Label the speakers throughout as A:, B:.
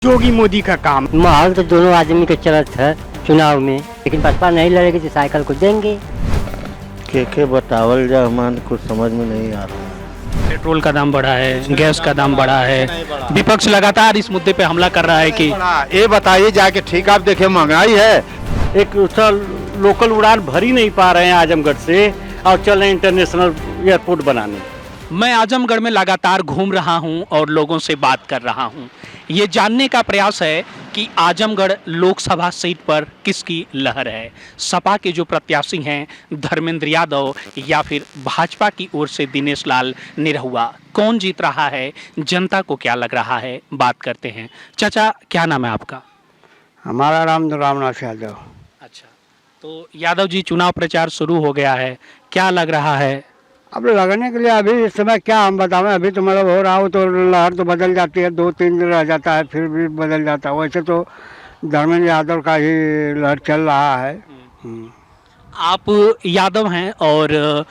A: योगी मोदी का काम।
B: माहौल तो दोनों आदमी के चलत है चुनाव में, लेकिन बसपा नहीं लड़ेगी तो साइकिल को देंगे।
C: के बतावल जा हमारे कुछ समझ में नहीं आ रहा।
D: पेट्रोल का दाम बढ़ा है, गैस का दाम बढ़ा है, विपक्ष लगातार इस मुद्दे पे हमला कर रहा है कि
E: ये बताइए जाके, ठीक आप देखे महंगाई है,
A: एक लोकल उड़ान भर ही नहीं पा रहे हैं आजमगढ़ से और चल रहे हैं इंटरनेशनल एयरपोर्ट बनाने।
D: मैं आजमगढ़ में लगातार घूम रहा हूं और लोगों से बात कर रहा हूं। ये जानने का प्रयास है कि आजमगढ़ लोकसभा सीट पर किसकी लहर है। सपा के जो प्रत्याशी हैं धर्मेंद्र यादव या फिर भाजपा की ओर से दिनेश लाल निरहुआ, कौन जीत रहा है, जनता को क्या लग रहा है, बात करते हैं। चाचा, क्या नाम है आपका?
A: हमारा नाम रामनाथ यादव।
D: अच्छा, तो यादव जी, चुनाव प्रचार शुरू हो गया है, क्या लग रहा है?
A: अब लगने के लिए अभी इस समय क्या हम बतावें, अभी तो मतलब हो रहा हो तो लहर तो बदल जाती है, 2-3 दिन रह जाता है फिर भी बदल जाता है। वैसे तो धर्मेंद्र यादव का ही लहर चल रहा है।
D: आप यादव हैं और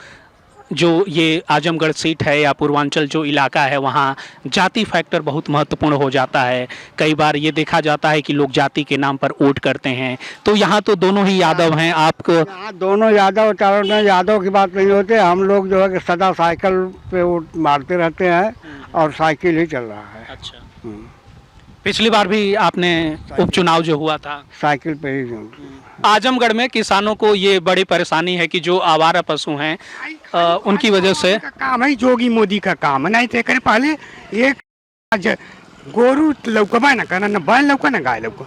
D: जो ये आजमगढ़ सीट है या पूर्वांचल जो इलाका है वहाँ जाति फैक्टर बहुत महत्वपूर्ण हो जाता है। कई बार ये देखा जाता है कि लोग जाति के नाम पर वोट करते हैं, तो यहाँ तो दोनों ही यादव हैं। आपको
A: यहाँ दोनों यादव, चारों में यादव की बात नहीं होती। हम लोग जो है कि सदा साइकिल पे वोट मारते रहते हैं और साइकिल ही चल रहा है।
D: अच्छा, पिछली बार भी आपने उपचुनाव जो हुआ था
A: साइकिल पे ही।
D: आजमगढ़ में किसानों को ये बड़ी परेशानी है कि जो आवारा पशु हैं उनकी वजह से
A: काम है, योगी मोदी का काम है। नहीं तो करे पहले एक गोरू लौकबा ना करना, न बैल लौका न गाय लौका।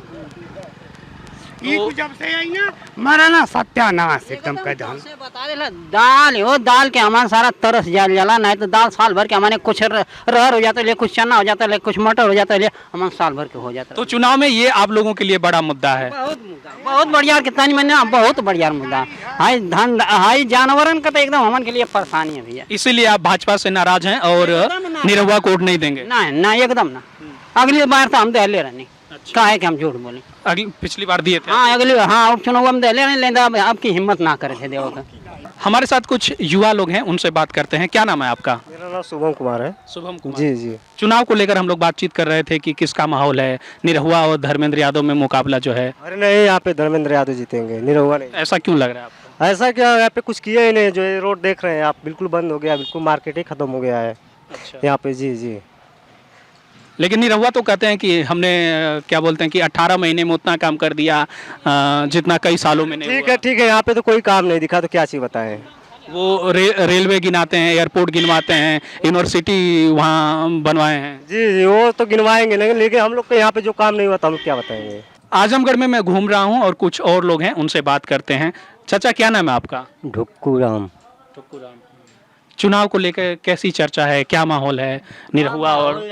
A: जब से आई ना मारा ना सत्यानाश एकदम कर दहन।
B: बता दे दाल हो, दाल के हमारे सारा तरस जाल जाला, नहीं तो दाल साल भर के हमारे कुछ रहर हो जाता है, कुछ चना हो जाता है, कुछ मटर हो जाता है, हमारे साल भर के हो जाता है।
D: तो चुनाव में ये आप लोगों के लिए बड़ा मुद्दा है।
B: बहुत बढ़िया, कितना मैंने बहुत बढ़िया मुद्दा। हाई धन हाई जानवरन का तो एकदम हमारे के लिए परेशानी है भैया।
D: इसीलिए आप भाजपा से नाराज हैं और निरहुआ को वोट नहीं देंगे?
B: ना एकदम ना। अगली बार तो हम दहले रहने। क्या है कि हम झूठ बोले?
D: अगली पिछली बार दिए थे।
B: हाँ अगली, हाँ उपचुनाव हम दहले नहीं लेंगे, आपकी हिम्मत ना करे थे देव का।
D: हमारे साथ कुछ युवा लोग हैं, उनसे बात करते हैं। क्या नाम है आपका?
C: मेरा नाम शुभम कुमार है।
D: शुभम कुमार
C: जी जी।
D: चुनाव को लेकर हम लोग बातचीत कर रहे थे कि किसका माहौल है, निरहुआ और धर्मेंद्र यादव में मुकाबला जो है।
C: अरे नहीं, यहाँ पे धर्मेंद्र यादव जीतेंगे, निरहुआ नहीं।
D: ऐसा क्यों लग रहा है आपको?
C: ऐसा क्या, यहाँ पे कुछ किया ही नहीं। जो ये रोड देख रहे हैं आप, बिल्कुल बंद हो गया, बिल्कुल मार्केट ही खत्म हो गया है।
D: अच्छा।
C: यहाँ पे जी जी।
D: लेकिन निरहुआ तो कहते हैं कि हमने क्या बोलते हैं कि 18 महीने में उतना काम कर दिया जितना कई सालों में नहीं हुआ।
C: ठीक है, यहाँ पे तो कोई काम नहीं दिखा, तो क्या चीज़ बताएं।
D: वो रेलवे गिनाते हैं, एयरपोर्ट गिनवाते हैं, यूनिवर्सिटी वहाँ बनवाए हैं।
C: जी जी, वो तो गिनवाएंगे नहीं, लेकिन हम लोग को यहाँ पे जो काम नहीं हुआ था हम लोग क्या बताएंगे।
D: आजमगढ़ में मैं घूम रहा हूँ और कुछ और लोग हैं, उनसे बात करते हैं। चाचा, क्या नाम है आपका?
B: ढुक्कू राम।
D: चुनाव को लेकर कैसी चर्चा है, क्या माहौल है? निरहुआ और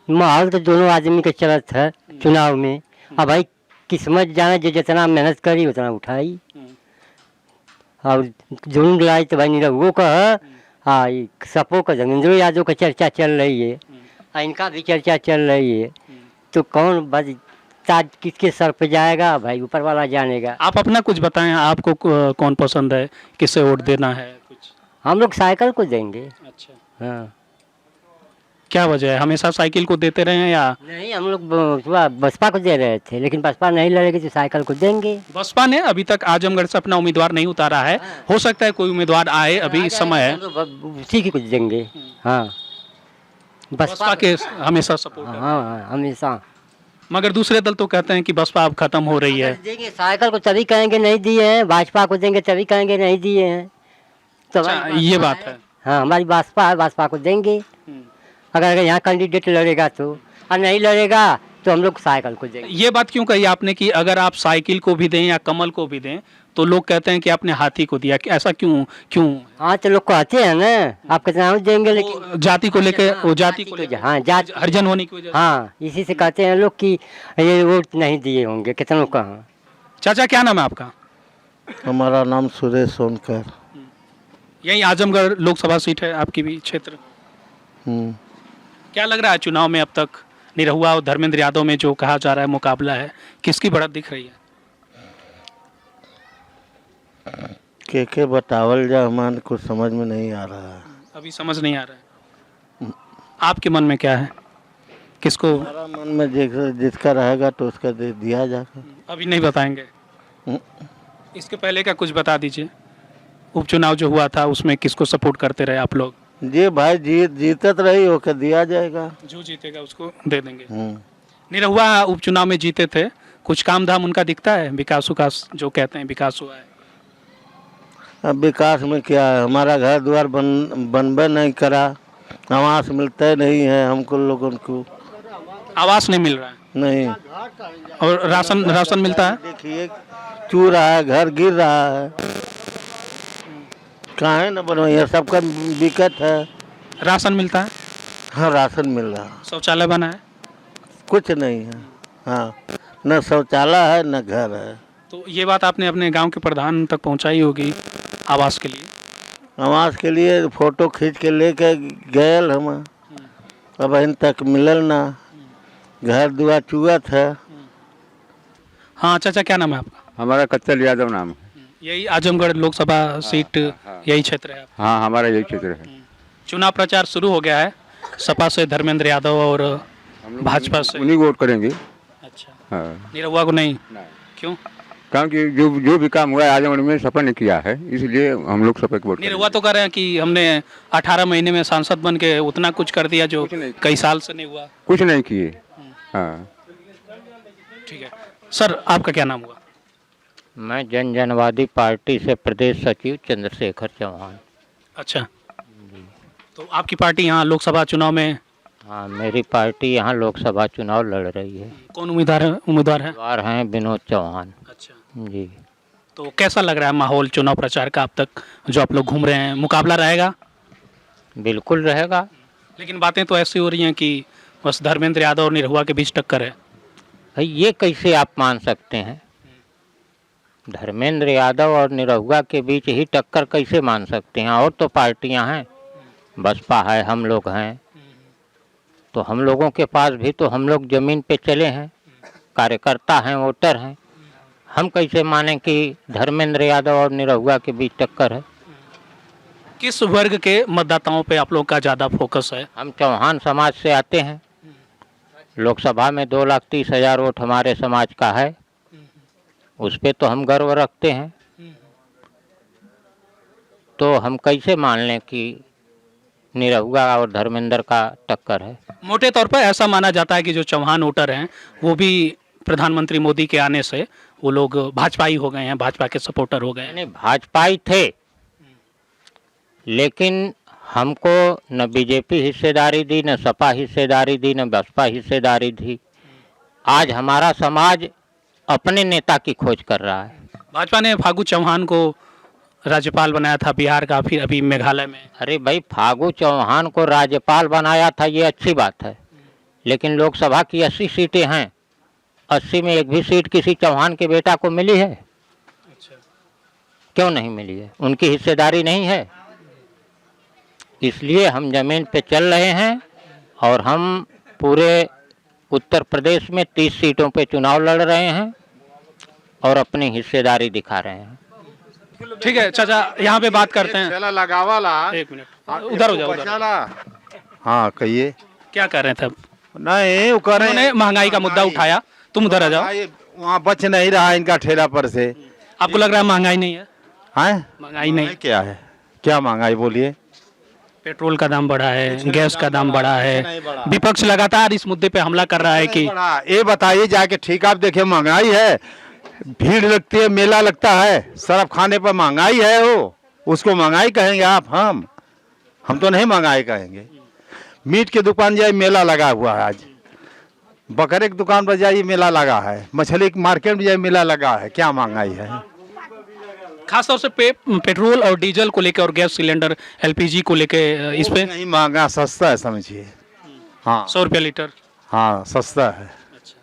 B: माहौल तो दोनों आदमी के चलत है चुनाव में। अब भाई किस्मत जाने, जो जितना मेहनत करी उतना उठाई। और जून लाई तो भाई निरहुओं का है। हाँ, सपो का धर्मेंद्र यादव का चर्चा चल रही है, इनका भी चर्चा चल रही है। तो कौन बस ताज किसके सर पे जाएगा भाई, ऊपर वाला जानेगा।
D: आप अपना कुछ बताएं, आपको कौन पसंद है, किसे वोट देना है? कुछ
B: हम लोग साइकिल को देंगे।
D: अच्छा,
B: हाँ,
D: क्या वजह है? हमेशा साइकिल को देते रहे हैं या
B: नहीं, हम लोग बसपा को दे रहे थे, लेकिन बसपा नहीं लड़ेगी तो साइकिल को देंगे।
D: बसपा ने अभी तक आजमगढ़ से अपना उम्मीदवार नहीं उतारा है। हो सकता है कोई उम्मीदवार आए, अभी समय है।
B: उसी की कुछ देंगे। हाँ,
D: बसपा के हमेशा सपोर्ट है।
B: हाँ हमेशा।
D: मगर दूसरे दल तो कहते हैं कि बसपा अब खत्म हो रही है।
B: देंगे साइकिल को तभी कहेंगे नहीं दिए हैं, भाजपा को देंगे तभी कहेंगे नहीं दिए हैं। तो
D: अच्छा, ये बात है।
B: हाँ, हमारी भाजपा है, भाजपा को देंगे। अगर यहाँ कैंडिडेट लड़ेगा तो, और नहीं लड़ेगा तो हम लोग साइकिल को देंगे।
D: ये बात क्यों कही आपने कि अगर आप साइकिल को भी दें या कमल को भी दें तो लोग कहते हैं कि आपने हाथी को दिया? ऐसा क्यों?
B: हाँ, तो लोग कहते हैं ना आप कितना देंगे, लेकिन
D: जाति को लेकर, वो जाति को
B: लेकर, हाँ जाति
D: हरिजन होने की वजह से।
B: हाँ, इसी से कहते हैं लोग कि ये वोट नहीं दिए होंगे कितनों का।
D: चाचा, क्या नाम है आपका?
C: हमारा नाम सुरेश सोनकर।
D: यही आजमगढ़ लोकसभा सीट है आपकी भी क्षेत्र। क्या लग रहा है चुनाव में अब तक निरहुआ और धर्मेंद्र यादव में जो कहा जा रहा है मुकाबला है, किसकी बढ़त दिख रही है?
C: के बतावल जा हमारे कुछ समझ में नहीं आ रहा है।
D: अभी समझ नहीं आ रहा है। आपके मन में क्या है? किसको?
F: हमारा मन में जिसका रहेगा तो उसका दे दिया जाएगा।
D: अभी नहीं बताएंगे।
F: हम्म।
D: इसके पहले का कुछ बता दीजिए, उपचुनाव जो हुआ था उसमें किसको सपोर्ट करते रहे आप लोग?
F: जी भाई जीतत रही होकर दिया जाएगा।
D: जो जीतेगा उसको दे देंगे।
F: हम्म।
D: निरहुआ उपचुनाव में जीते थे, कुछ काम धाम उनका दिखता है? विकास उकास जो कहते हैं विकास हुआ है।
F: अब विकास में क्या है, हमारा घर द्वार बनबे नहीं करा, आवास मिलते नहीं है हमको लोगों को।
D: आवास नहीं मिल रहा है
F: नहीं।
D: और राशन मिलता है?
F: देखिए चू रहा है, घर गिर रहा है, कहाँ है न बनवाइए, सबका दिक्कत है।
D: राशन मिलता है?
F: हाँ राशन मिल रहा है।
D: शौचालय बना है?
F: कुछ नहीं है। हाँ न शौचालय है न घर है।
D: तो ये बात आपने अपने गांव के प्रधान तक पहुंचाई होगी आवास के लिए?
F: आवास के लिए फोटो खींच के लेके गए हम, अब अभी तक मिलल ना, घर दुआ चुअत है।
D: हाँ चाचा, क्या नाम है आपका?
E: हमारा कत्तल यादव नाम है।
D: यही आजमगढ़ लोकसभा सीट, यही क्षेत्र है आपका?
E: हाँ हमारा यही क्षेत्र है।
D: चुनाव प्रचार शुरू हो गया है, सपा से धर्मेंद्र यादव और भाजपा से
E: उन्हीं को वोट करेंगे।
D: अच्छा,
E: हाँ
D: निरहुआ को नहीं? क्यों?
E: क्योंकि जो भी काम हुआ है आजमगढ़ में सपा ने किया है, इसलिए हम लोग सपा को वोट
D: निरहुआ तो कह रहे हैं कि हमने 18 महीने में सांसद बन के उतना कुछ कर दिया जो कई साल से नहीं हुआ।
E: कुछ नहीं किए। हाँ
D: ठीक है सर, आपका क्या नाम हुआ?
B: मैं जनवादी पार्टी से प्रदेश सचिव चंद्रशेखर चौहान।
D: अच्छा, तो आपकी पार्टी यहाँ लोकसभा चुनाव में?
B: हाँ, मेरी पार्टी यहाँ लोकसभा चुनाव लड़ रही है।
D: कौन उम्मीदवार है?
B: उम्मीदवार हैं विनोद चौहान।
D: अच्छा,
B: जी।
D: तो कैसा लग रहा है माहौल चुनाव प्रचार का अब तक जो आप लोग घूम रहे हैं? मुकाबला रहेगा?
B: बिल्कुल रहेगा।
D: लेकिन बातें तो ऐसी हो रही हैं कि बस धर्मेंद्र यादव और निरहुआ के बीच टक्कर है।
B: भाई ये कैसे आप मान सकते हैं? धर्मेंद्र यादव और निरहुआ के बीच ही टक्कर कैसे मान सकते हैं? और तो पार्टियां हैं, बसपा है, हम लोग हैं, तो हम लोगों के पास भी तो हम लोग जमीन पे चले हैं, कार्यकर्ता हैं, वोटर हैं। हम कैसे माने कि धर्मेंद्र यादव और निरहुआ के बीच टक्कर है?
D: किस वर्ग के मतदाताओं पे आप लोग का ज़्यादा फोकस है?
B: हम चौहान समाज से आते हैं, लोकसभा में 2,30,000 वोट हमारे समाज का है, उस पे तो हम गर्व रखते हैं। तो हम कैसे मान लें कि निरहुआ और धर्मेंद्र का टक्कर है?
D: मोटे तौर पर ऐसा माना जाता है कि जो चौहान वोटर हैं वो भी प्रधानमंत्री मोदी के आने से वो लोग भाजपाई हो गए हैं, भाजपा के सपोर्टर हो गए हैं।
B: नहीं, भाजपाई थे, लेकिन हमको न बीजेपी हिस्सेदारी दी, न सपा हिस्सेदारी दी, न बसपा हिस्सेदारी दी। आज हमारा समाज अपने नेता की खोज कर रहा है।
D: भाजपा ने फागू चौहान को राज्यपाल बनाया था बिहार का, फिर अभी मेघालय में।
B: अरे भाई, फागू चौहान को राज्यपाल बनाया था, ये अच्छी बात है, लेकिन लोकसभा की 80 सीटें हैं, 80 में एक भी सीट किसी चौहान के बेटा को मिली है?
D: अच्छा,
B: क्यों नहीं मिली है? उनकी हिस्सेदारी नहीं है। इसलिए हम जमीन पे चल रहे हैं और हम पूरे उत्तर प्रदेश में 30 सीटों पे चुनाव लड़ रहे हैं और अपनी हिस्सेदारी दिखा रहे हैं।
D: ठीक है चाचा, यहाँ पे बात करते हैं। एक मिनट, उधर हो जाओ।
E: हाँ कहिए।
D: क्या कर रहे थे अब?
E: नहीं वो कर रहे
D: उन्होंने महंगाई का मुद्दा उठाया, तुम उधर आ जाओ।
E: वहाँ बच नहीं रहा इनका ठेला पर से।
D: आपको लग रहा है महंगाई नहीं है?
E: हाँ
D: महंगाई नहीं,
E: क्या है? क्या महंगाई बोलिए?
D: पेट्रोल का दाम बढ़ा है, गैस का दाम बढ़ा है, विपक्ष लगातार इस मुद्दे पे हमला कर रहा है कि
E: ये बताइए जाके, ठीक आप देखिए महंगाई है, भीड़ लगती है, मेला लगता है, शराब खाने पर महंगाई है, वो उसको महंगाई कहेंगे आप? हम तो नहीं महंगाई कहेंगे। मीट की दुकान जाए मेला लगा हुआ है, आज बकरे की दुकान पर जाइए मेला लगा है, मछली की मार्केट में जाए मेला लगा है, क्या महंगाई है?
D: खासतौर से पेट्रोल और डीजल को लेकर और गैस सिलेंडर एलपीजी को लेकर इस पे
E: नहीं महंगा, सस्ता है समझिए। हाँ
D: 100 रुपया लीटर।
E: हाँ सस्ता है।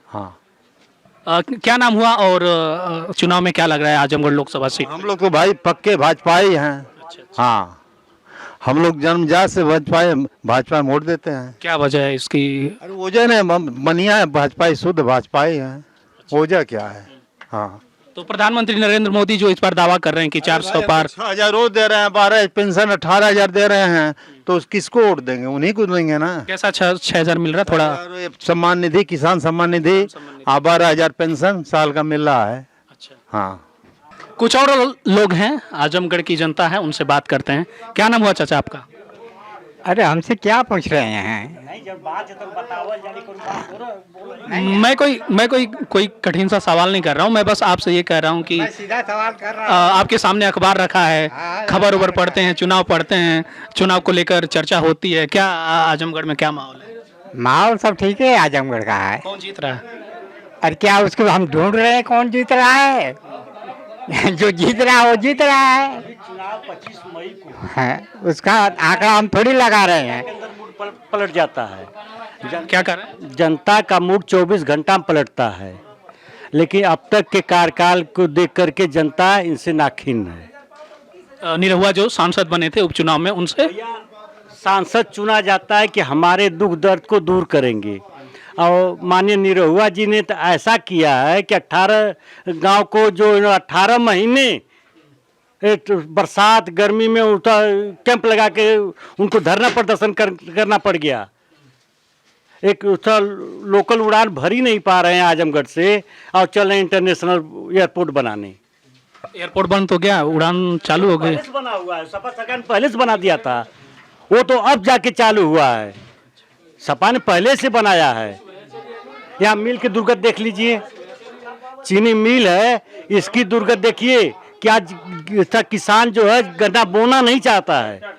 E: हाँ
D: क्या नाम हुआ और चुनाव में क्या लग रहा है आजमगढ़ लोकसभा सीट?
E: हम लोग तो भाई पक्के भाजपाई हैं। हाँ हम लोग जन्मजात से भाजपा में वोट देते हैं।
D: क्या वजह है इसकी?
E: अरे वजह नहीं, बनिया है भाजपाई, शुद्ध भाजपाई है। वजह क्या है? हाँ
D: तो प्रधानमंत्री नरेंद्र मोदी जो इस बार दावा कर रहे हैं कि 400 पार,
E: 6,000 रोज दे रहे हैं, 12 पेंशन 18,000 दे रहे हैं, तो किसको वोट देंगे? उन्हीं को देंगे ना।
D: कैसा 6,000 मिल रहा थोड़ा?
E: और ये सम्मान निधि, किसान सम्मान निधि, 12,000 पेंशन साल का मिल रहा है।
D: अच्छा,
E: हाँ,
D: कुछ और लोग हैं, आजमगढ़ की जनता है, उनसे बात करते हैं। क्या नाम हुआ चाचा आपका?
A: अरे हमसे क्या पूछ रहे हैं?
D: मैं कोई कठिन सा सवाल नहीं कर रहा हूँ, मैं बस आपसे ये कह रहा हूँ कि
A: सीधा सवाल कर रहा
D: आपके सामने अखबार रखा है, खबर उबर पढ़ते हैं, चुनाव पढ़ते हैं, चुनाव को लेकर चर्चा होती है, क्या आजमगढ़ में क्या माहौल है?
A: माहौल सब ठीक है, आजमगढ़ का है।
D: कौन जीत रहा है?
A: अरे क्या उसको हम ढूंढ रहे हैं कौन जीत रहा है? जो जीत रहा है वो जीत रहा है।
C: चुनाव 25 मई को
A: है, उसका आंकड़ा हम थोड़ी लगा रहे हैं।
C: पलट जाता है।
D: क्या कर रहे हैं?
C: जनता का मूड 24 घंटा में पलटता है, लेकिन अब तक के कार्यकाल को देख करके जनता इनसे नाखिन्न है।
D: निरहुआ जो सांसद बने थे उपचुनाव में, उनसे
C: सांसद चुना जाता है कि हमारे दुख दर्द को दूर करेंगे, और माननीय निरहुआ जी ने तो ऐसा किया है कि 18 गांव को जो 18 महीने एक बरसात गर्मी में उठा कैंप लगा के उनको धरना प्रदर्शन करना पड़ गया। एक लोकल उड़ान भर ही नहीं पा रहे हैं आजमगढ़ से, और चल रहे इंटरनेशनल एयरपोर्ट बनाने।
D: एयरपोर्ट बंद तो गया, उड़ान चालू हो गई।
C: पहले से बना हुआ है, सपा सरकार ने पहले से बना दिया था, वो तो अब जाके चालू हुआ है। सपा ने पहले से बनाया है। यहाँ मिल की दुर्गत देख लीजिए, चीनी मिल है, इसकी दुर्गत देखिए कि आज किसान जो है गन्ना बोना नहीं चाहता है।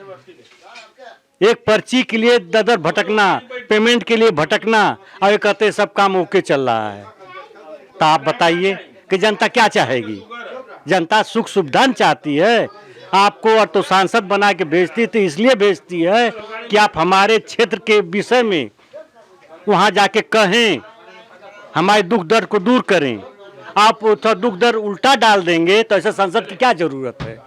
C: एक पर्ची के लिए दर भटकना, पेमेंट के लिए भटकना, और ये कहते सब काम ओके चल रहा है। तो आप बताइए कि जनता क्या चाहेगी? जनता सुख सुविधा चाहती है। आपको और तो सांसद बना के भेजती तो इसलिए भेजती है कि आप हमारे क्षेत्र के विषय में वहाँ जाके कहें, हमारे दुख दर्द को दूर करें। आप दुख दर्द उल्टा डाल देंगे तो ऐसे सांसद की क्या जरूरत है?